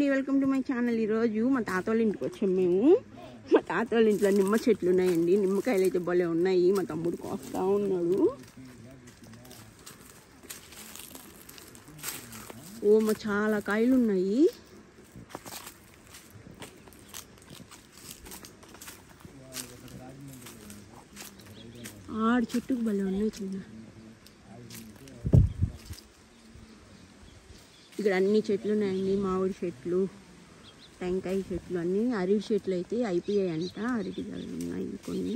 అండి, welcome to my channel. ఈరోజు మా తాత వాళ్ళ ఇంటికి వచ్చాం మేము. మా తాత వాళ్ళ ఇంట్లో నిమ్మ చెట్లు ఉన్నాయండి. నిమ్మకాయలు అయితే భలే ఉన్నాయి. మా తమ్ముడు కోస్తా ఉన్నాడు. మా చాలా కాయలు ఉన్నాయి. ఆడు చెట్టుకు భలే ఉన్నాయి చిన్న. ఇక్కడ అన్ని చెట్లు ఉన్నాయండి. మామిడి చెట్లు, టెంకాయ చెట్లు, అన్నీ. అరటి చెట్లు అయితే అయిపోయాయంట. అరటి ఉన్నాయి కొన్ని.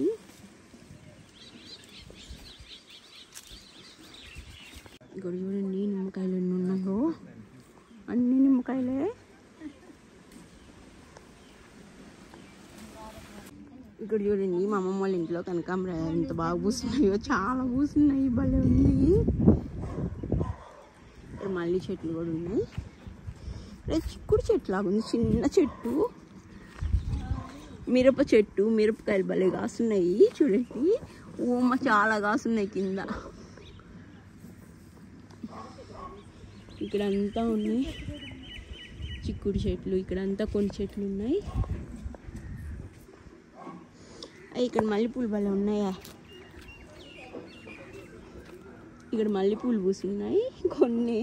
ఇక్కడ చూడండి నిమ్మకాయలు ఎన్ని ఉన్నాయో. అన్ని నిమ్మకాయలే. ఇక్కడ చూడండి మా అమ్మమ్మ వాళ్ళ ఇంట్లో కనకాంబరాలు ఎంత బాగా పూస్తున్నాయో. చాలా పూస్తున్నాయి, భలే ఉన్నాయి. ఇక్కడ మల్లి చెట్లు కూడా ఉన్నాయి. ఇక్కడ చిక్కుడు చెట్లు లాగా ఉంది, చిన్న చెట్టు. మిరప చెట్టు, మిరపకాయలు భలే కాస్తున్నాయి చూడండి. చాలా కాస్తున్నాయి కింద. ఇక్కడంతా ఉన్నాయి చిక్కుడు చెట్లు. ఇక్కడంతా కొన్ని చెట్లు ఉన్నాయి. ఇక్కడ మల్లెపూలు భలే ఉన్నాయా. ఇక్కడ మల్లెపూలు పూస్తున్నాయి కొన్ని.